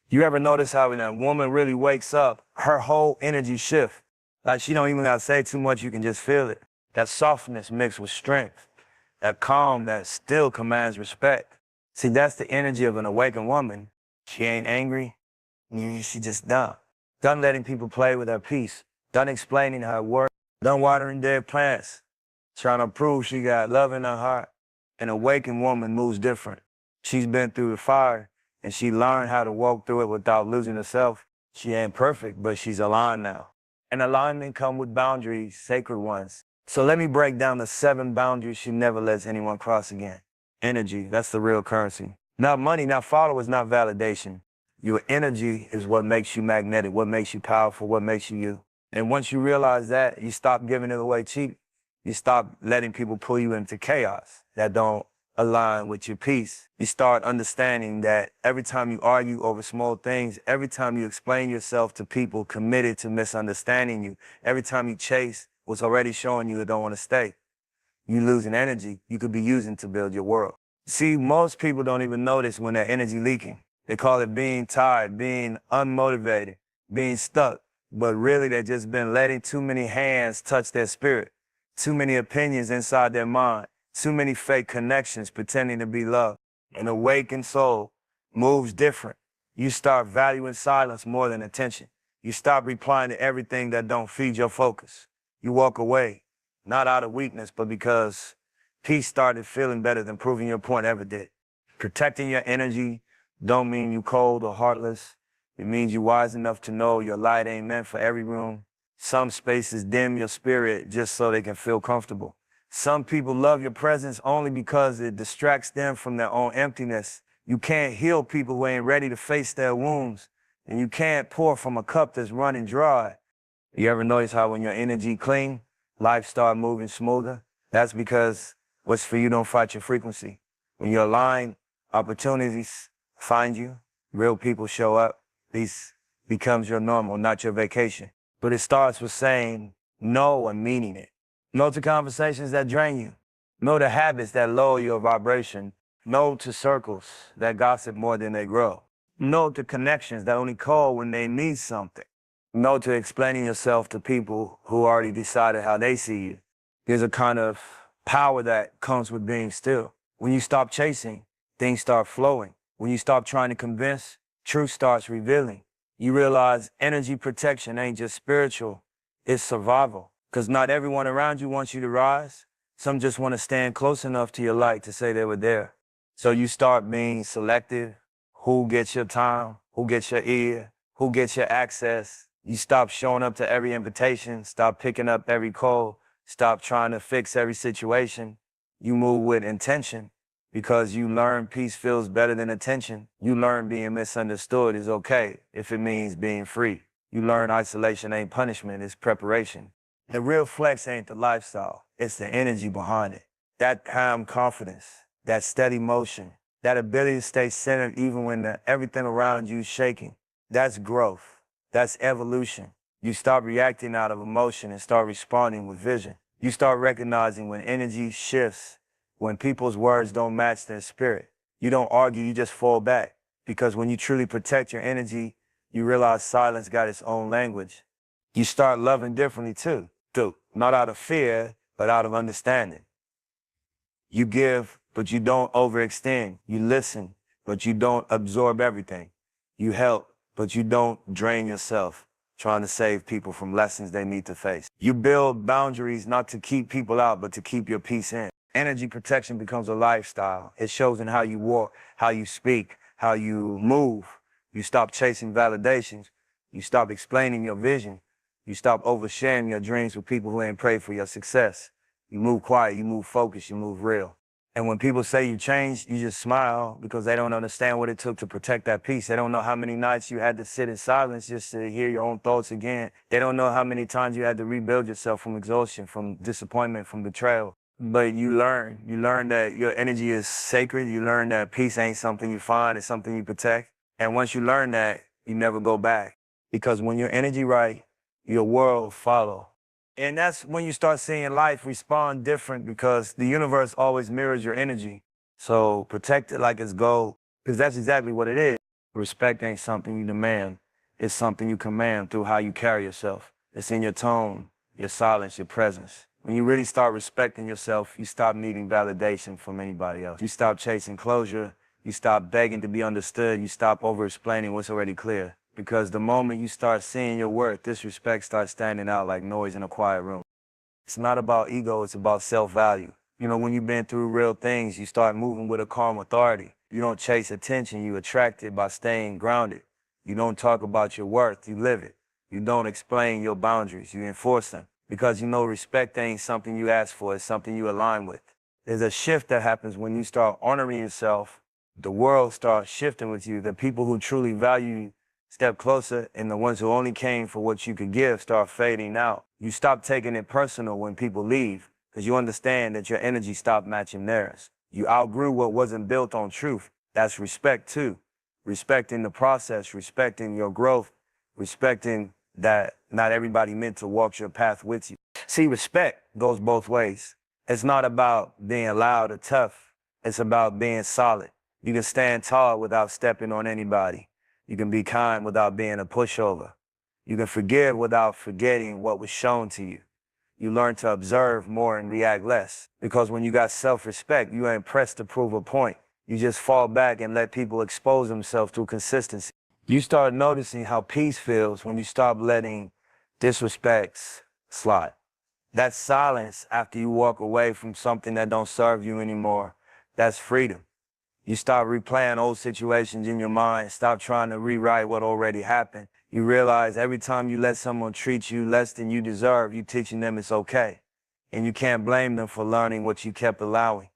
You ever notice how when a woman really wakes up, her whole energy shifts? Like she don't even gotta say too much, you can just feel it. That softness mixed with strength, that calm that still commands respect. See, that's the energy of an awakened woman. She ain't angry, she just done. Done letting people play with her peace, done explaining her work, done watering dead plants, trying to prove she got love in her heart. An awakened woman moves different. She's been through the fire, and she learned how to walk through it without losing herself. She ain't perfect, but she's aligned now. And alignment comes with boundaries, sacred ones. So let me break down the 7 boundaries she never lets anyone cross again. Energy, that's the real currency. Not money, not followers, not validation. Your energy is what makes you magnetic, what makes you powerful, what makes you you. And once you realize that, you stop giving it away cheap. You stop letting people pull you into chaos that don't align with your peace. You start understanding that every time you argue over small things, every time you explain yourself to people committed to misunderstanding you, every time you chase what's already showing you it don't want to stay, you losing energy you could be using to build your world. See, most people don't even notice when their energy leaking. They call it being tired, being unmotivated, being stuck. But really, they've just been letting too many hands touch their spirit, too many opinions inside their mind, too many fake connections pretending to be love. An awakened soul moves different. You start valuing silence more than attention. You stop replying to everything that don't feed your focus. You walk away, not out of weakness, but because peace started feeling better than proving your point ever did. Protecting your energy don't mean you cold or heartless. It means you wise enough to know your light ain't meant for every room. Some spaces dim your spirit just so they can feel comfortable. Some people love your presence only because it distracts them from their own emptiness. You can't heal people who ain't ready to face their wounds, and you can't pour from a cup that's running dry. You ever notice how when your energy clean, life start moving smoother? That's because what's for you don't fight your frequency. When you're aligned, opportunities find you, real people show up. Peace becomes your normal, not your vacation. But it starts with saying no and meaning it. No to conversations that drain you. No to habits that lower your vibration. No to circles that gossip more than they grow. No to connections that only call when they need something. No to explaining yourself to people who already decided how they see you. There's a kind of power that comes with being still. When you stop chasing, things start flowing. When you stop trying to convince, truth starts revealing. You realize energy protection ain't just spiritual, it's survival. Because not everyone around you wants you to rise. Some just want to stand close enough to your light to say they were there. So you start being selective. Who gets your time? Who gets your ear? Who gets your access? You stop showing up to every invitation. Stop picking up every call. Stop trying to fix every situation. You move with intention. Because you learn peace feels better than attention. You learn being misunderstood is okay if it means being free. You learn isolation ain't punishment, it's preparation. The real flex ain't the lifestyle, it's the energy behind it. That calm confidence, that steady motion, that ability to stay centered even when everything around you is shaking. That's growth, that's evolution. You stop reacting out of emotion and start responding with vision. You start recognizing when energy shifts, when people's words don't match their spirit. You don't argue, you just fall back. Because when you truly protect your energy, you realize silence got its own language. You start loving differently too. Not out of fear, but out of understanding. You give, but you don't overextend. You listen, but you don't absorb everything. You help, but you don't drain yourself, trying to save people from lessons they need to face. You build boundaries not to keep people out, but to keep your peace in. Energy protection becomes a lifestyle. It shows in how you walk, how you speak, how you move. You stop chasing validations. You stop explaining your vision. You stop oversharing your dreams with people who ain't prayed for your success. You move quiet, you move focused, you move real. And when people say you changed, you just smile because they don't understand what it took to protect that peace. They don't know how many nights you had to sit in silence just to hear your own thoughts again. They don't know how many times you had to rebuild yourself from exhaustion, from disappointment, from betrayal. But you learn that your energy is sacred. You learn that peace ain't something you find, it's something you protect. And once you learn that, you never go back. Because when your energy right, your world follow. And that's when you start seeing life respond different because the universe always mirrors your energy. So protect it like it's gold, because that's exactly what it is. Respect ain't something you demand. It's something you command through how you carry yourself. It's in your tone, your silence, your presence. When you really start respecting yourself, you stop needing validation from anybody else. You stop chasing closure. You stop begging to be understood. You stop over-explaining what's already clear. Because the moment you start seeing your worth, disrespect starts standing out like noise in a quiet room. It's not about ego, it's about self-value. You know, when you've been through real things, you start moving with a calm authority. You don't chase attention, you attract it by staying grounded. You don't talk about your worth, you live it. You don't explain your boundaries, you enforce them. Because you know respect ain't something you ask for, it's something you align with. There's a shift that happens when you start honoring yourself. The world starts shifting with you. The people who truly value you step closer, and the ones who only came for what you could give start fading out. You stop taking it personal when people leave, because you understand that your energy stopped matching theirs. You outgrew what wasn't built on truth. That's respect too. Respecting the process, respecting your growth, respecting that not everybody meant to walk your path with you. See, respect goes both ways. It's not about being loud or tough. It's about being solid. You can stand tall without stepping on anybody. You can be kind without being a pushover. You can forgive without forgetting what was shown to you. You learn to observe more and react less. Because when you got self-respect, you ain't pressed to prove a point. You just fall back and let people expose themselves through consistency. You start noticing how peace feels when you stop letting disrespects slide. That silence after you walk away from something that don't serve you anymore, that's freedom. You stop replaying old situations in your mind, stop trying to rewrite what already happened. You realize every time you let someone treat you less than you deserve, you're teaching them it's okay. And you can't blame them for learning what you kept allowing.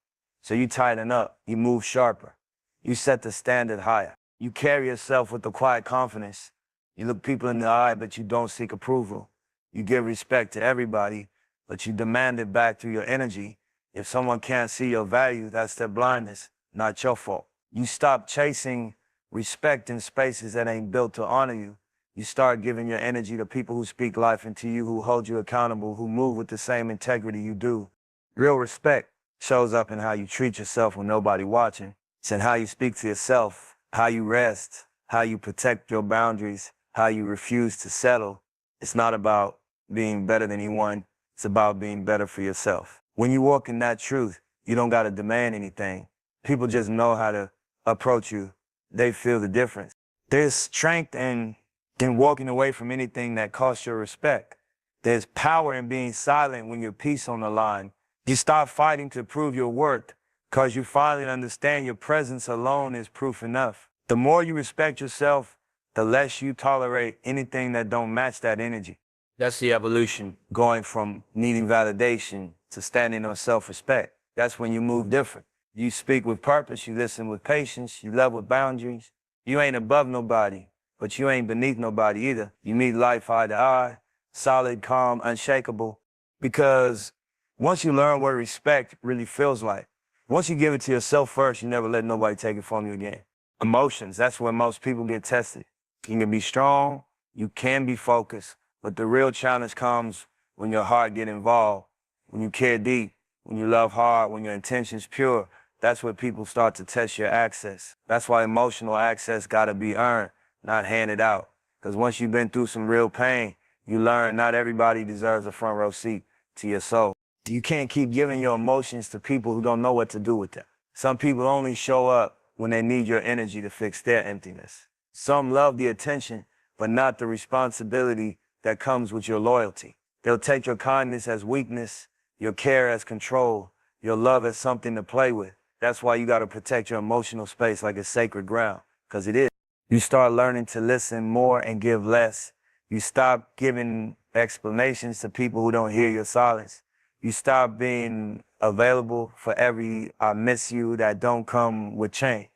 So you tighten up, you move sharper, you set the standard higher. You carry yourself with a quiet confidence. You look people in the eye, but you don't seek approval. You give respect to everybody, but you demand it back through your energy. If someone can't see your value, that's their blindness, not your fault. You stop chasing respect in spaces that ain't built to honor you. You start giving your energy to people who speak life into you, who hold you accountable, who move with the same integrity you do. Real respect shows up in how you treat yourself when nobody's watching. It's in how you speak to yourself, how you rest, how you protect your boundaries, how you refuse to settle. It's not about being better than anyone. It's about being better for yourself. When you walk in that truth, you don't got to demand anything. People just know how to approach you. They feel the difference. There's strength in walking away from anything that costs your respect. There's power in being silent when your peace on the line. You stop fighting to prove your worth because you finally understand your presence alone is proof enough. The more you respect yourself, the less you tolerate anything that don't match that energy. That's the evolution, going from needing validation to standing on self-respect. That's when you move different. You speak with purpose, you listen with patience, you love with boundaries. You ain't above nobody, but you ain't beneath nobody either. You meet life eye to eye, solid, calm, unshakable. Because once you learn what respect really feels like, once you give it to yourself first, you never let nobody take it from you again. Emotions, that's where most people get tested. You can be strong, you can be focused, but the real challenge comes when your heart get involved, when you care deep, when you love hard, when your intention's pure. That's where people start to test your access. That's why emotional access gotta be earned, not handed out. Because once you've been through some real pain, you learn not everybody deserves a front row seat to your soul. You can't keep giving your emotions to people who don't know what to do with them. Some people only show up when they need your energy to fix their emptiness. Some love the attention, but not the responsibility that comes with your loyalty. They'll take your kindness as weakness, your care as control, your love as something to play with. That's why you got to protect your emotional space like it's sacred ground, because it is. You start learning to listen more and give less. You stop giving explanations to people who don't hear your silence. You stop being available for every I miss you that don't come with change.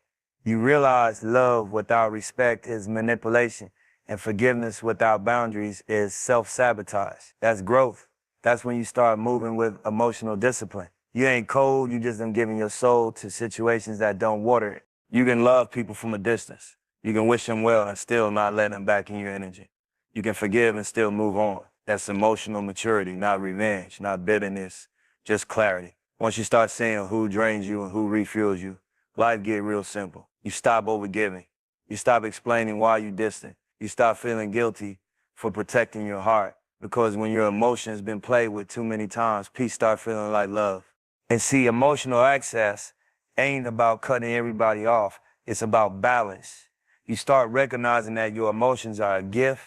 You realize love without respect is manipulation, and forgiveness without boundaries is self-sabotage. That's growth. That's when you start moving with emotional discipline. You ain't cold, you just giving your soul to situations that don't water it. You can love people from a distance. You can wish them well and still not let them back in your energy. You can forgive and still move on. That's emotional maturity, not revenge, not bitterness, just clarity. Once you start seeing who drains you and who refuels you, life get real simple. You stop overgiving. You stop explaining why you're distant. You stop feeling guilty for protecting your heart. Because when your emotions been played with too many times, peace start feeling like love. And see, emotional access ain't about cutting everybody off. It's about balance. You start recognizing that your emotions are a gift,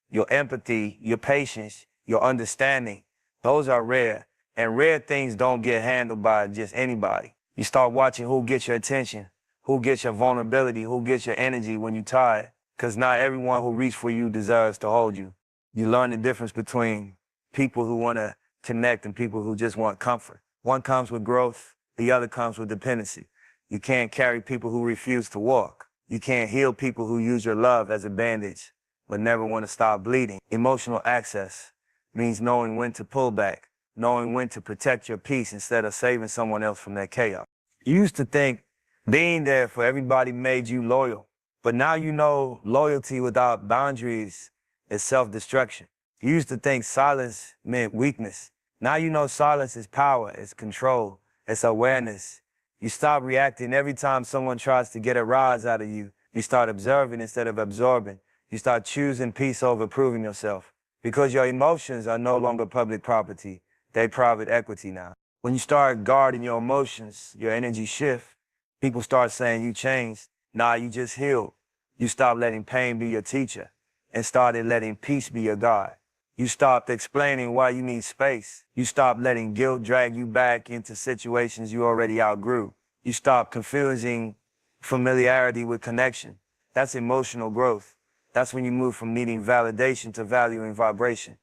your empathy, your patience, your understanding. Those are rare. And rare things don't get handled by just anybody. You start watching who gets your attention, who gets your vulnerability, who gets your energy when you're tired. Because not everyone who reaches for you deserves to hold you. You learn the difference between people who want to connect and people who just want comfort. One comes with growth, the other comes with dependency. You can't carry people who refuse to walk. You can't heal people who use your love as a bandage, but never want to stop bleeding. Emotional access means knowing when to pull back, knowing when to protect your peace instead of saving someone else from their chaos. You used to think being there for everybody made you loyal, but now you know loyalty without boundaries is self-destruction. You used to think silence meant weakness. Now you know silence is power, it's control, it's awareness. You stop reacting every time someone tries to get a rise out of you. You start observing instead of absorbing. You start choosing peace over proving yourself. Because your emotions are no longer public property, they're private equity now. When you start guarding your emotions, your energy shifts. People start saying you changed. Nah, you just healed. You stop letting pain be your teacher and started letting peace be your guide. You stopped explaining why you need space. You stopped letting guilt drag you back into situations you already outgrew. You stopped confusing familiarity with connection. That's emotional growth. That's when you move from needing validation to valuing vibration.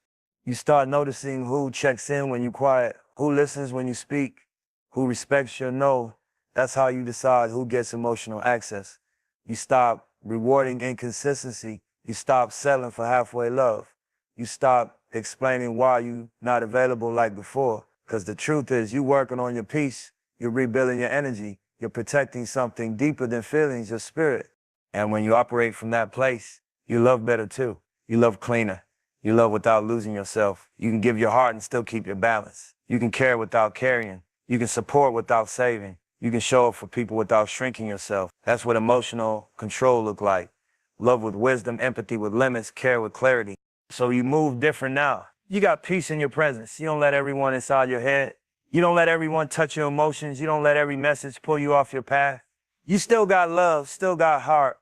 You start noticing who checks in when you quiet, who listens when you speak, who respects your no. That's how you decide who gets emotional access. You stop rewarding inconsistency. You stop settling for halfway love. You stop explaining why you're not available like before. Because the truth is, you're working on your peace, you're rebuilding your energy, you're protecting something deeper than feelings, your spirit. And when you operate from that place, you love better too. You love cleaner. You love without losing yourself. You can give your heart and still keep your balance. You can care without carrying. You can support without saving. You can show up for people without shrinking yourself. That's what emotional control look like. Love with wisdom, empathy with limits, care with clarity. So you move different now. You got peace in your presence. You don't let everyone inside your head. You don't let everyone touch your emotions. You don't let every message pull you off your path. You still got love, still got heart,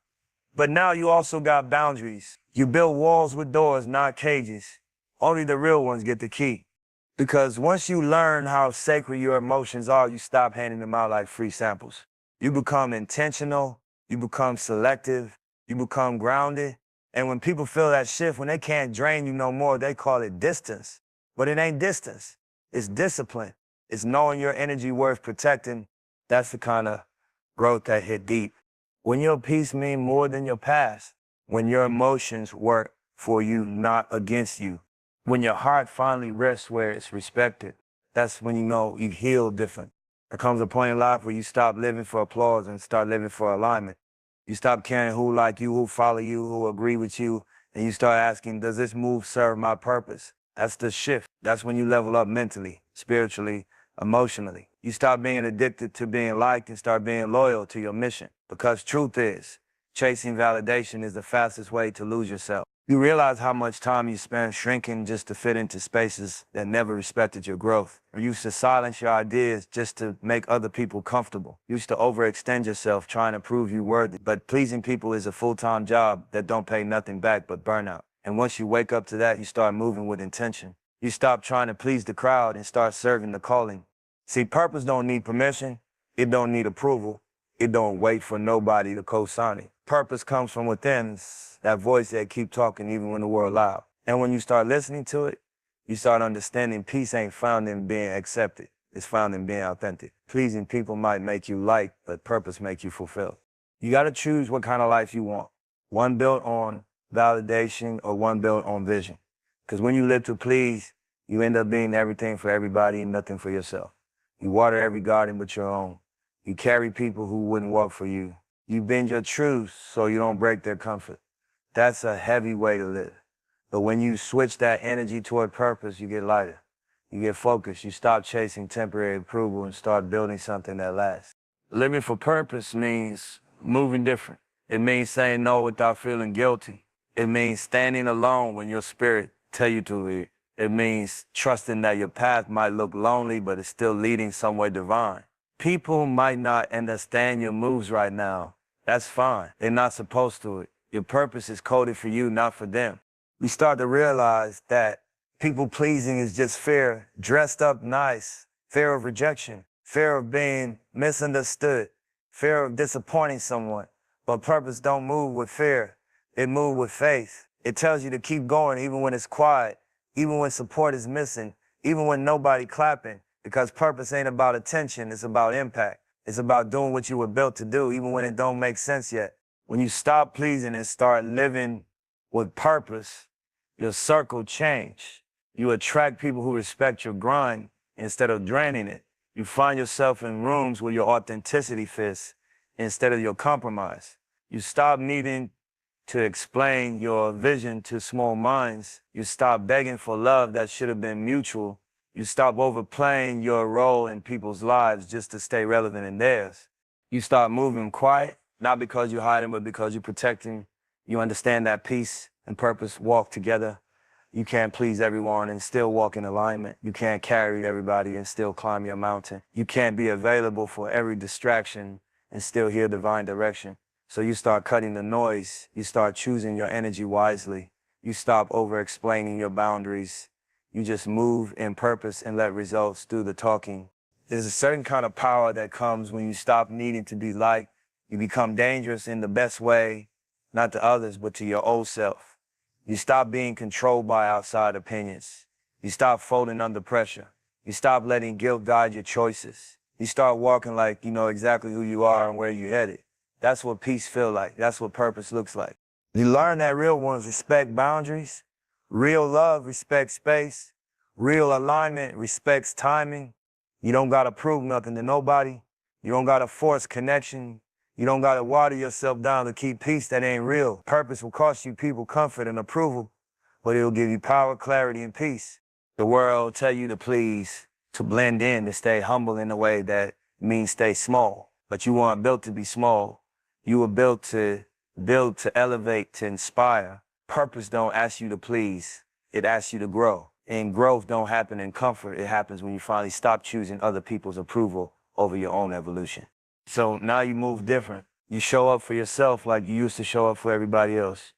but now you also got boundaries. You build walls with doors, not cages. Only the real ones get the key. Because once you learn how sacred your emotions are, you stop handing them out like free samples. You become intentional, you become selective, you become grounded. And when people feel that shift, when they can't drain you no more, they call it distance. But it ain't distance, it's discipline. It's knowing your energy worth protecting. That's the kind of growth that hit deep. When your peace means more than your past, when your emotions work for you, not against you, when your heart finally rests where it's respected, that's when you know you heal different. There comes a point in life where you stop living for applause and start living for alignment. You stop caring who like you, who follow you, who agree with you, and you start asking, does this move serve my purpose? That's the shift. That's when you level up mentally, spiritually, emotionally. You stop being addicted to being liked and start being loyal to your mission. Because truth is, chasing validation is the fastest way to lose yourself. You realize how much time you spend shrinking just to fit into spaces that never respected your growth. You used to silence your ideas just to make other people comfortable. You used to overextend yourself trying to prove you worthy. But pleasing people is a full-time job that don't pay nothing back but burnout. And once you wake up to that, you start moving with intention. You stop trying to please the crowd and start serving the calling. See, purpose don't need permission. It don't need approval. It don't wait for nobody to co-sign it. Purpose comes from within, that voice that keep talking even when the world loud. And when you start listening to it, you start understanding peace ain't found in being accepted. It's found in being authentic. Pleasing people might make you liked, but purpose make you fulfilled. You gotta choose what kind of life you want. One built on validation or one built on vision. Because when you live to please, you end up being everything for everybody and nothing for yourself. You water every garden but your own. You carry people who wouldn't walk for you. You bend your truths so you don't break their comfort. That's a heavy way to live. But when you switch that energy toward purpose, you get lighter. You get focused. You stop chasing temporary approval and start building something that lasts. Living for purpose means moving different. It means saying no without feeling guilty. It means standing alone when your spirit tell you to lead. It means trusting that your path might look lonely, but it's still leading somewhere divine. People might not understand your moves right now. That's fine. They're not supposed to. Your purpose is coded for you, not for them. We start to realize that people pleasing is just fear dressed up nice, fear of rejection, fear of being misunderstood, fear of disappointing someone. But purpose don't move with fear. It moves with faith. It tells you to keep going even when it's quiet, even when support is missing, even when nobody clapping, because purpose ain't about attention, it's about impact. It's about doing what you were built to do, even when it don't make sense yet. When you stop pleasing and start living with purpose, your circle change. You attract people who respect your grind instead of draining it. You find yourself in rooms where your authenticity fits instead of your compromise. You stop needing to explain your vision to small minds. You stop begging for love that should have been mutual. You stop overplaying your role in people's lives just to stay relevant in theirs. You start moving quiet, not because you're hiding, but because you're protecting. You understand that peace and purpose walk together. You can't please everyone and still walk in alignment. You can't carry everybody and still climb your mountain. You can't be available for every distraction and still hear divine direction. So you start cutting the noise. You start choosing your energy wisely. You stop over-explaining your boundaries. You just move in purpose and let results do the talking. There's a certain kind of power that comes when you stop needing to be liked. You become dangerous in the best way, not to others, but to your old self. You stop being controlled by outside opinions. You stop folding under pressure. You stop letting guilt guide your choices. You start walking like you know exactly who you are and where you're headed. That's what peace feels like. That's what purpose looks like. You learn that real ones respect boundaries. Real love respects space. Real alignment respects timing. You don't gotta prove nothing to nobody. You don't gotta force connection. You don't gotta water yourself down to keep peace that ain't real. Purpose will cost you people comfort and approval, but it'll give you power, clarity, and peace. The world will tell you to please, to blend in, to stay humble in a way that means stay small. But you weren't built to be small. You were built to build, to elevate, to inspire. Purpose don't ask you to please. It asks you to grow. And growth don't happen in comfort. It happens when you finally stop choosing other people's approval over your own evolution. So now you move different. You show up for yourself like you used to show up for everybody else.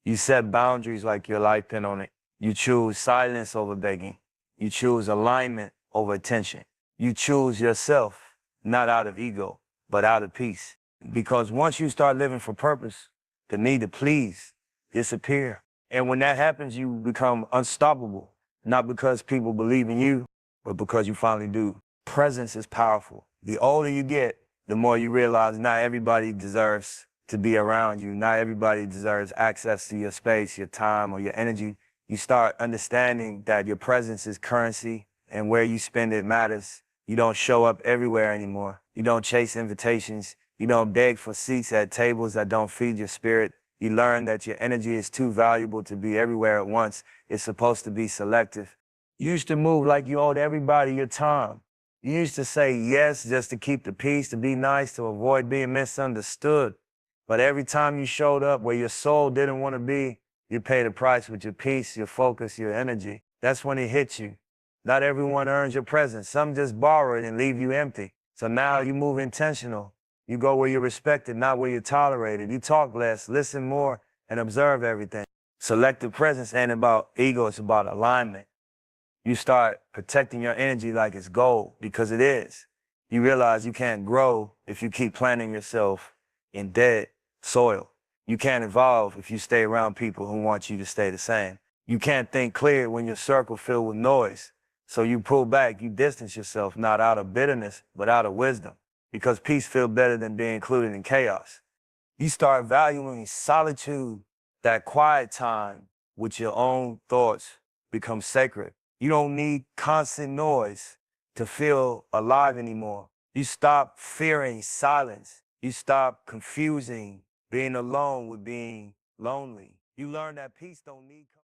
You set boundaries like your life pin on it. You choose silence over begging. You choose alignment over attention. You choose yourself, not out of ego, but out of peace. Because once you start living for purpose, the need to please disappear. And when that happens, you become unstoppable, not because people believe in you, but because you finally do. Presence is powerful. The older you get, the more you realize not everybody deserves to be around you. Not everybody deserves access to your space, your time, or your energy. You start understanding that your presence is currency and where you spend it matters. You don't show up everywhere anymore. You don't chase invitations. You don't beg for seats at tables that don't feed your spirit. You learn that your energy is too valuable to be everywhere at once. It's supposed to be selective. You used to move like you owed everybody your time. You used to say yes just to keep the peace, to be nice, to avoid being misunderstood. But every time you showed up where your soul didn't want to be, you paid a price with your peace, your focus, your energy. That's when it hits you. Not everyone earns your presence. Some just borrow it and leave you empty. So now you move intentional. You go where you're respected, not where you're tolerated. You talk less, listen more, and observe everything. Selective presence ain't about ego, it's about alignment. You start protecting your energy like it's gold, because it is. You realize you can't grow if you keep planting yourself in dead soil. You can't evolve if you stay around people who want you to stay the same. You can't think clear when your circle filled with noise. So you pull back, you distance yourself, not out of bitterness, but out of wisdom, because peace feels better than being included in chaos. You start valuing solitude, that quiet time with your own thoughts becomes sacred. You don't need constant noise to feel alive anymore. You stop fearing silence. You stop confusing being alone with being lonely. You learn that peace don't need